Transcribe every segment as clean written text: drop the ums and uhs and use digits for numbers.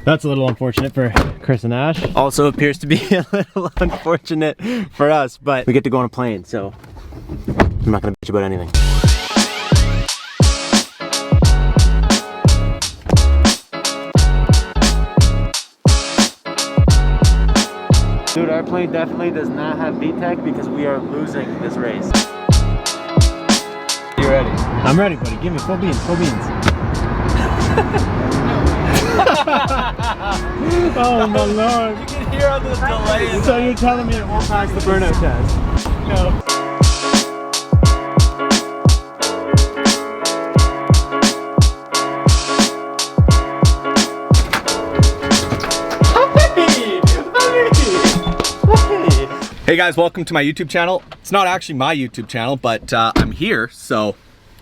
That's a little unfortunate for Chris and Ash. Also appears to be a little unfortunate for us, but we get to go on a plane, so I'm not gonna bitch about anything. Dude, our plane definitely does not have VTEC because we are losing this race. You ready? I'm ready, buddy. Give me full beans, full beans. Oh my lord. You can hear all the delay. So you're telling me it won't pass the burnout test? No. Hey guys, welcome to my YouTube channel. It's not actually my YouTube channel, but I'm here, so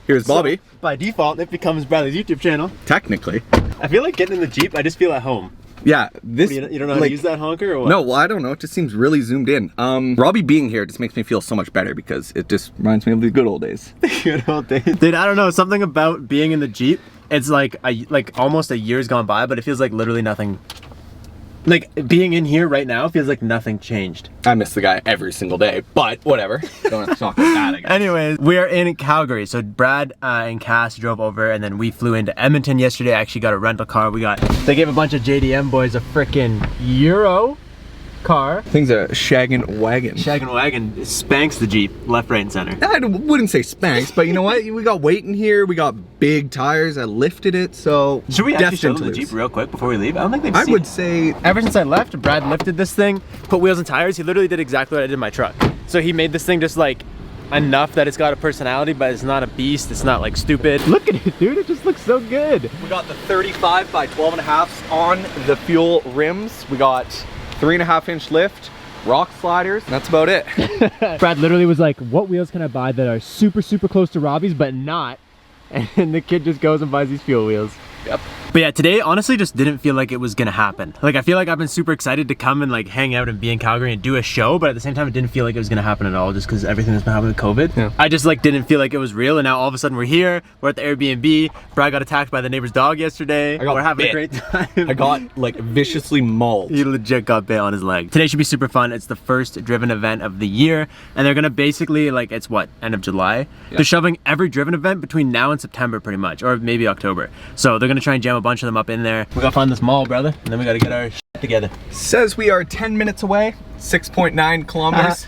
here's Bobby. So, by default, it becomes Bradley's YouTube channel. Technically. I feel like getting in the Jeep, I just feel at home. Yeah, this... You don't know how to use that honker or what? No, well, I don't know. It just seems really zoomed in. Robbie being here just makes me feel so much better because it just reminds me of the good old days. Good old days. Dude, I don't know. Something about being in the Jeep, it's like almost a yeir's gone by, but it feels like literally nothing. Like, being in here right now feels like nothing changed. I miss the guy every single day, but whatever. Don't have to talk about that, I guess. Anyways, we are in Calgary. So Brad and Cass drove over, and then we flew into Edmonton yesterday. I actually got a rental car. They gave a bunch of JDM boys a freaking Euro car. Things are shaggin' wagon. Shaggin' wagon spanks the Jeep, left, right, and center. I wouldn't say spanks, but you know what? We got weight in here. We got big tires. I lifted it, so should we actually show them the Jeep real quick before we leave? I don't think they've seen it. I would say... Ever since I left, Brad lifted this thing, put wheels and tires. He literally did exactly what I did in my truck. So he made this thing just like enough that it's got a personality, but it's not a beast. It's not like stupid. Look at it, dude. It just looks so good. We got the 35 by 12.5s on the fuel rims. We got 3.5-inch lift, rock sliders, and that's about it. Brad literally was like, what wheels can I buy that are super, super close to Robbie's, but not? And the kid just goes and buys these fuel wheels. Yep. But yeah, today honestly just didn't feel like it was gonna happen. Like, I feel like I've been super excited to come and like hang out and be in Calgary and do a show, but at the same time it didn't feel like it was gonna happen at all just because everything that's been happening with COVID. Yeah. I just like didn't feel like it was real, and now all of a sudden we're here, we're at the Airbnb. Brad got attacked by the neighbor's dog yesterday. We're having a great time. I got like viciously mauled. He legit got bit on his leg. Today should be super fun. It's the first driven event of the year, and they're gonna basically, like, it's what, end of July? Yeah. They're shoving every driven event between now and September pretty much, or maybe October. So they're gonna try and jam a bunch of them up in there. We gotta find this mall, brother, and then we gotta get our shit together. Says we are 10 minutes away, 6.9 kilometers.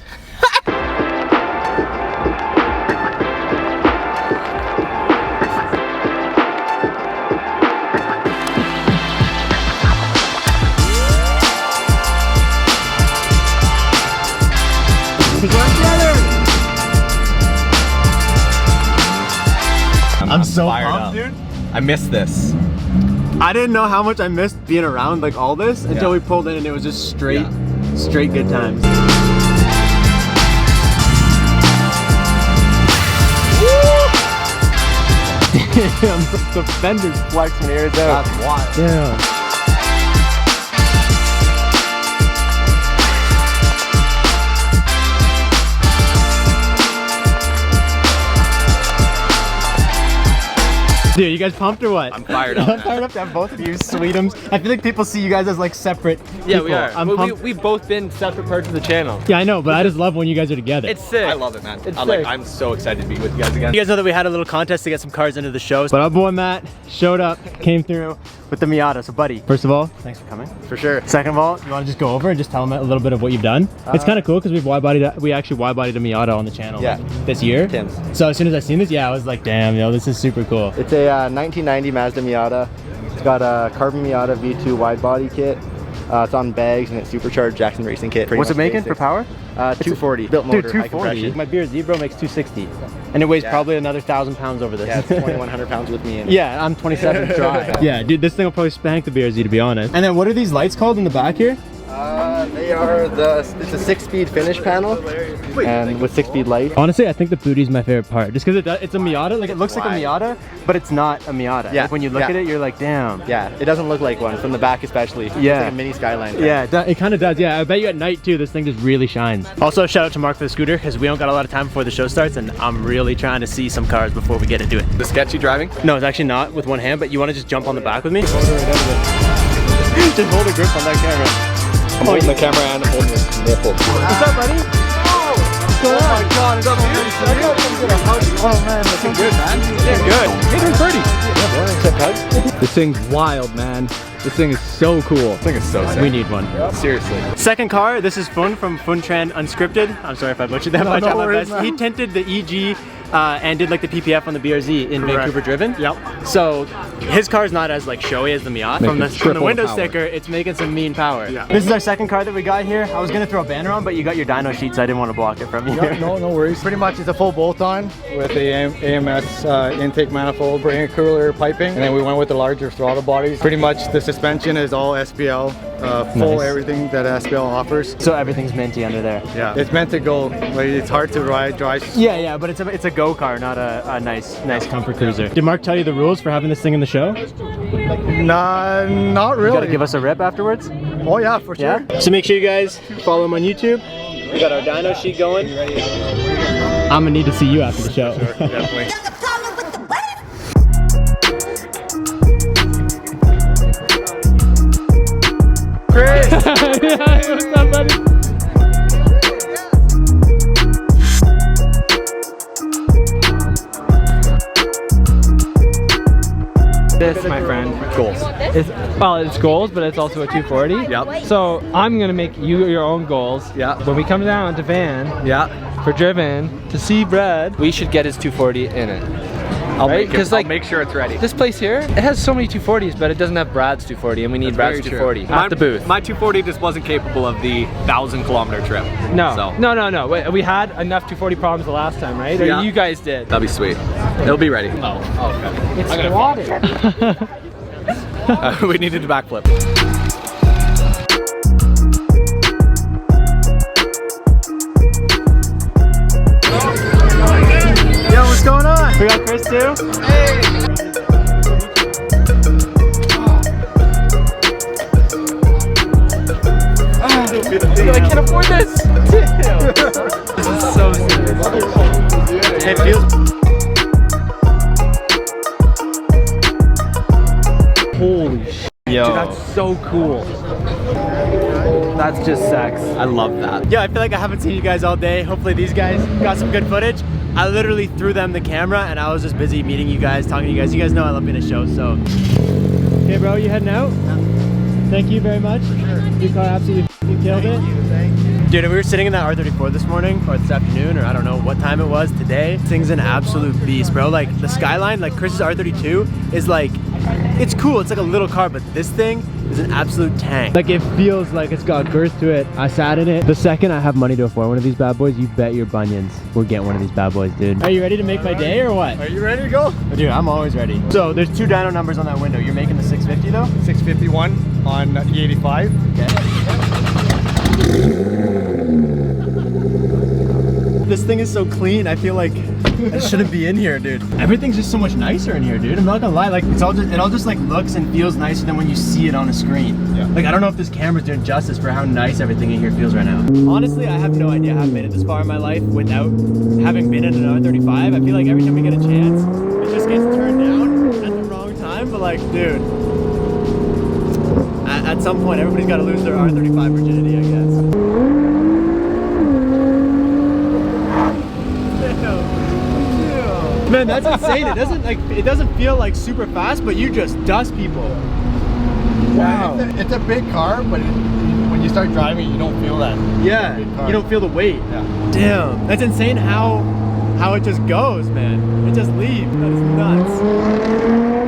I'm so pumped, dude. I miss this. I didn't know how much I missed being around like all this until we pulled in, and it was just straight good times. Damn, the fender's flexing here out. That's wild. Yeah. Dude, you guys pumped or what? I'm fired up. I'm fired up to have both of you sweetums. I feel like people see you guys as like separate people. We are. We've both been separate parts of the channel. Yeah, I know, but I just love when you guys are together. It's sick. I love it, man. I'm so excited to be with you guys again. You guys know that we had a little contest to get some cars into the show, but our boy Matt showed up, came through with the Miata. So buddy, first of all, thanks for coming. For sure. Second of all, you want to just go over and just tell them a little bit of what you've done? It's kind of cool because we actually wide-bodied a Miata on the channel this year. Tim's. So as soon as I seen this, I was like, damn, yo, this is super cool. It's a 1990 Mazda Miata. It's got a carbon Miata V2 wide body kit. It's on bags and it's supercharged Jackson Racing kit. What's it making for power? 240. Built motor, Dude, high 240. compression. My BRZ makes 260, and it weighs probably another 1,000 pounds over this. Yeah, it's 2,100 pounds with me in it. Yeah, I'm 27 dry. Yeah, dude, this thing will probably spank the BRZ, to be honest. And then what are these lights called in the back here? They are it's a 6-speed finish panel and with 6-speed light. Honestly, I think the booty's my favorite part, just because it's a Miata. Like, it looks like a Miata, but it's not a Miata. Yeah. Like, when you look at it, you're like, damn. Yeah, it doesn't look like one from the back, especially. It's Yeah. like a mini Skyline thing. Yeah, it kind of does. Yeah, I bet you at night too, this thing just really shines. Also, shout out to Mark for the scooter, because we don't got a lot of time before the show starts, and I'm really trying to see some cars before we get into it. The sketchy driving? No, it's actually not with one hand, but you want to just jump on the back with me? Just hold a grip on that camera. I'm holding the camera and I'm holding this nipple. What's up, buddy? Oh my god, is that you? Oh man, looking good, man. Looking good. Hey, 30. This thing's wild, man. This thing is so cool. This thing is so sick. We need one. Seriously. Second car, this is Fun from Funtran Unscripted. I'm sorry if I butchered that much. No worries, my best. He tinted the EG and did like the PPF on the BRZ in Vancouver driven. Yep. So his car's not as like showy as the Miata. From the window sticker, it's making some mean power. Yeah. This is our second car that we got here. I was gonna throw a banner on, but you got your dyno sheet, so I didn't want to block it from you. Yeah, no worries. Pretty much it's a full bolt-on with the AMS intake manifold, brain cooler piping, and then we went with the larger throttle bodies. Pretty much the suspension is all SPL, full Nice. everything that SPL offers. So everything's minty under there. Yeah, it's meant to go. Like, it's hard to ride, drive. Yeah, but it's a go car, not a nice comfort cruiser. Did Mark tell you the rules for having this thing in the show? Nah, not You really. gotta give us a rip afterwards. Oh yeah, for sure. Yeah. So make sure you guys follow him on YouTube. We got our dyno sheet going. I'm gonna need to see you after the show. Definitely. Chris! What's up, buddy? This, my friend, Goals. it's goals, but it's also a 240. Yep. So I'm gonna make you your own goals. Yeah. When we come down to Van Yeah. for driven to see Brad, we should get his 240 in it. I'll Right? make it. 'Cause, I'll like, make sure it's ready. This place here, it has so many 240s, but it doesn't have Brad's 240, and we need Brad's 240 at the booth. My 240 just wasn't capable of the 1,000-kilometer trip. No, So no. We had enough 240 problems the last time, right? Or Yeah. you guys did. that'll be sweet. It'll be ready. Oh, okay. It's squatted. We needed to backflip. Yo, what's going on? We got Chris too. I can't afford this. This is so serious. It feels. Holy shit. Yo. Dude, that's so cool. That's just sex. I love that. Yeah, I feel like I haven't seen you guys all day. Hopefully these guys got some good footage. I literally threw them the camera and I was just busy meeting you guys, talking to you guys. You guys know I love being a show, so. Okay, bro, you heading out? Thank you very much. For sure. Your car absolutely killed it. Thank you. Dude, we were sitting in that R34 this morning, or this afternoon, or I don't know what time it was today. This thing's an absolute beast, bro. Like, the Skyline, like Chris's R32 is like, it's cool, it's like a little car, but this thing is an absolute tank. Like, it feels like it's got girth to it. I sat in it. The second I have money to afford one of these bad boys, you bet your bunions we'll get one of these bad boys, dude. Are you ready to make my day, or what? Are you ready to go? Dude, I'm always ready. So, there's two dyno numbers on that window. You're making the 650 though? 651 on E85. Okay. This thing is so clean. I feel like it shouldn't be in here, dude. Everything's just so much nicer in here, dude. I'm not gonna lie. Like it all just like looks and feels nicer than when you see it on a screen. Yeah. Like I don't know if this camera's doing justice for how nice everything in here feels right now. Honestly, I have no idea how I've made it this far in my life without having been in an R35. I feel like every time we get a chance, it just gets turned down at the wrong time. But like, dude, at some point, everybody's got to lose their R35 virginity, I guess. Man, that's insane. It doesn't feel like super fast, but you just dust people. Wow. It's a big car, but when you start driving, you don't feel that. Yeah, Big car. you don't feel the weight. Yeah. Damn, that's insane how it just goes, man. It just leaves. That is nuts.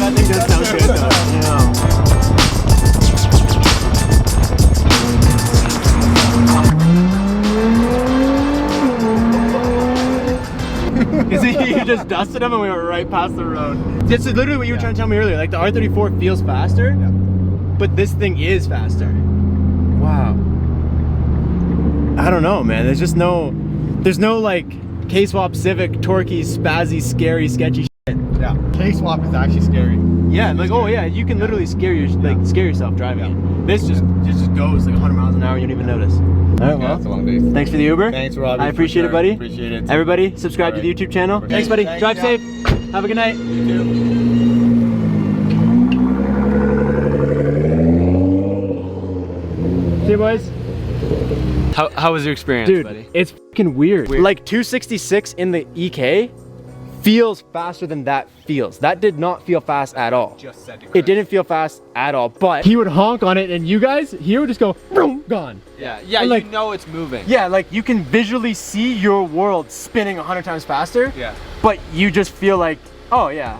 That thing does sound good though. You just dusted them and we went right past the road. This is literally what you were trying to tell me earlier. Like the R34 feels faster, but this thing is faster. Wow. I don't know, man. There's no like K-Swap Civic, torquey, spazzy, scary, sketchy shit. Yeah. K-swap is actually scary. Yeah, like oh yeah, you can literally scare yourself driving it. This just goes like 100 miles an hour, you don't even notice. All right, well, It's a long day. thanks for the Uber. Thanks, Robbie. I appreciate it, buddy. Appreciate it. Everybody, subscribe to the YouTube channel. Thanks, buddy. Thanks, Drive yeah. safe. Have a good night. You too. See you, boys. How was your experience, Dude, buddy? it's fucking weird. Like 266 in the EK feels faster than that feels. That did not feel fast at all. Just said It didn't feel fast at all, but he would honk on it and you guys, he would just go, boom, gone. Yeah, And like- you know it's moving. Yeah, like you can visually see your world spinning 100 times faster, Yeah. but you just feel like, oh yeah,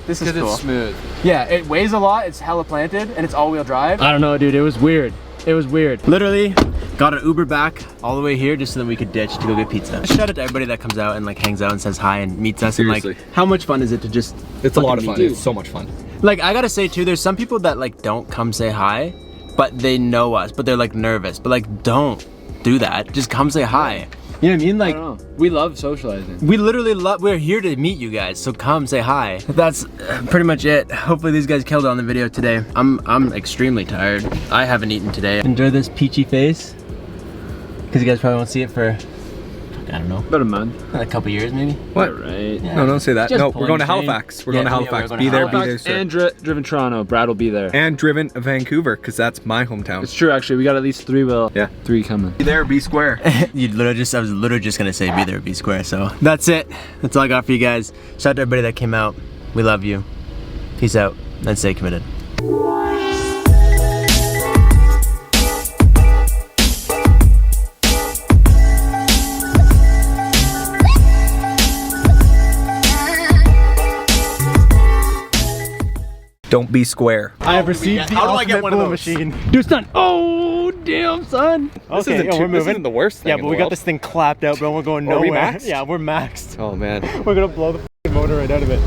this is Because cool. it's smooth. Yeah, it weighs a lot, it's hella planted, and it's all-wheel drive. I don't know, dude, it was weird. It was weird. Literally, got an Uber back all the way here just so that we could ditch to go get pizza. Shout out to everybody that comes out and like hangs out and says hi and meets us. Seriously. And like, how much fun is it to just It's a lot of fucking fun. meet you? It's so much fun. Like, I gotta say too, there's some people that like don't come say hi, but they know us, but they're like nervous. But like, don't do that. Just come say hi. You know what I mean? Like, I don't know. We love socializing. we literally we're here to meet you guys, so come say hi. That's pretty much it. Hopefully these guys killed it on the video today. I'm extremely tired. I haven't eaten today. Enjoy this peachy face, because you guys probably won't see it for, I don't know, About a month. a couple years maybe. What? Right. No, don't say that. Just No, we're going to pulling Halifax. We're Yeah, going to yeah, we're Halifax. going Be to there, be Halifax. there, sir. And driven Toronto. Brad will be there. And driven Vancouver, because that's my hometown. It's true, actually. We got at least three Yeah. three coming. Be there, be square. I was literally just gonna say be there, be square. So that's it. That's all I got for you guys. Shout out to everybody that came out. We love you. Peace out and stay committed. Don't be square. I have received the how do I get ultimate one of boom those? machine. Dude, son. Oh, damn, son. This isn't the worst thing Yeah, in but the we got world. this thing clapped out, but we're going Are we nowhere. maxed? Yeah, we're maxed. Oh man. We're gonna blow the motor right out of it.